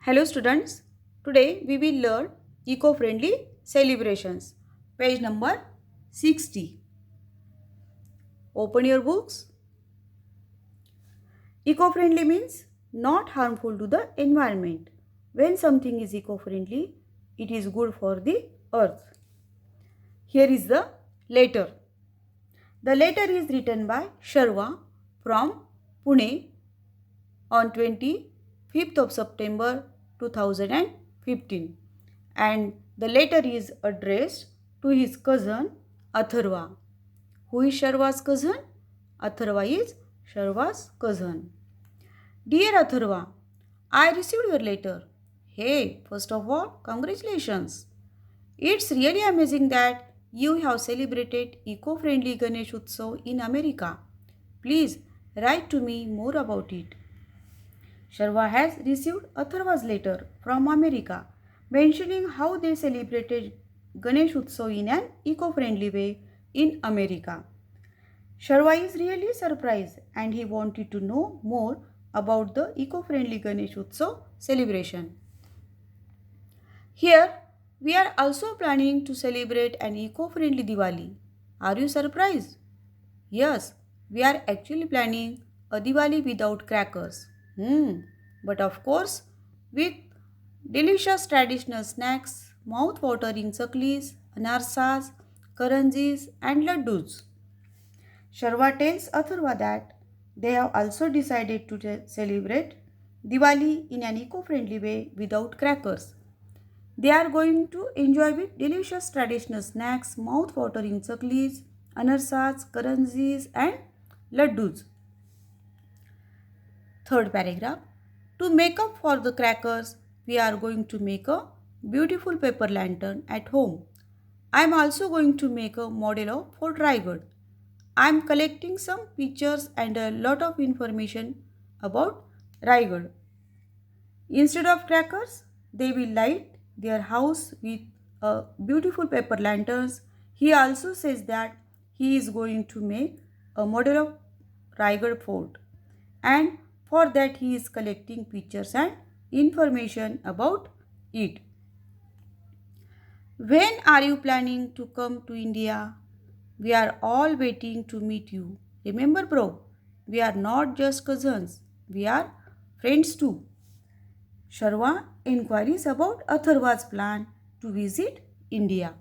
Hello students, today we will learn eco-friendly celebrations. Page number 60. Open your books. Eco-friendly means not harmful to the environment. When something is eco-friendly, it is good for the earth. Here is the letter. The letter is written by Sharwa from Pune on 25th of September 2015, and the letter is addressed to his cousin Atharva. Who is Sharva's cousin? Atharva is Sharva's cousin. Dear Atharva, I received your letter. Hey, first of all, congratulations. It's really amazing that you have celebrated eco-friendly Ganesh Utsav in America. Please write to me more about it. Sharva has received Atharva's letter from America mentioning how they celebrated Ganesh Utsav in an eco-friendly way in America. Sharva is really surprised and he wanted to know more about the eco-friendly Ganesh Utsav celebration. Here, we are also planning to celebrate an eco-friendly Diwali. Are you surprised? Yes, we are actually planning a Diwali without crackers. But of course, with delicious traditional snacks, mouth-watering chaklis, anarsas, karanjis and laddus. Sharva tells Atharva that they have also decided to celebrate Diwali in an eco-friendly way without crackers. They are going to enjoy with delicious traditional snacks, mouth-watering chaklis, anarsas, karanjis and laddus. Third paragraph. To make up for the crackers, we are going to make a beautiful paper lantern at home. I am also going to make a model of Fort Raigad. I am collecting some pictures and a lot of information about Raigad. Instead of crackers, they will light their house with beautiful paper lanterns. He also says that he is going to make a model of Raigad fort, and for that he is collecting pictures and information about it. When are you planning to come to India? We are all waiting to meet you. Remember, bro, we are not just cousins, we are friends too. Sharva inquiries about Atharva's plan to visit India.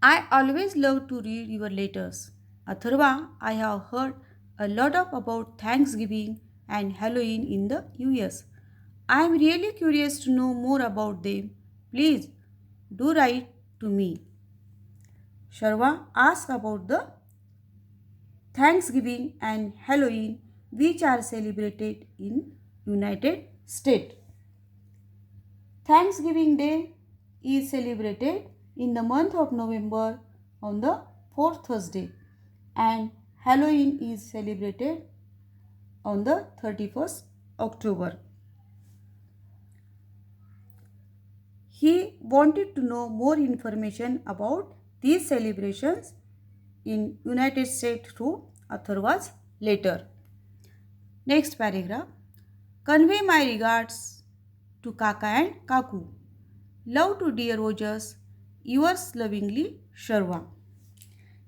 I always love to read your letters. Atharva, I have heard a lot about Thanksgiving and Halloween in the US. I am really curious to know more about them. Please do write to me. Sharva asks about the Thanksgiving and Halloween which are celebrated in United States. Thanksgiving Day is celebrated in the month of November on the fourth Thursday, and Halloween is celebrated on the 31st October. He wanted to know more information about these celebrations in United States through Atharva's letter. Next paragraph. Convey my regards to Kaka and Kaku. Love to dear Ojas, yours lovingly, Sharva.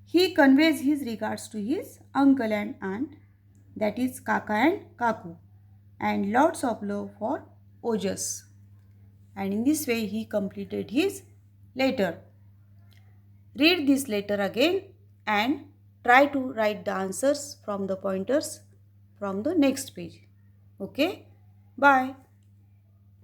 He conveys his regards to his uncle and aunt, that is Kaka and Kaku, and lots of love for Ojas. And in this way he completed his letter. Read this letter again and try to write the answers from the pointers from the next page. Okay? Bye.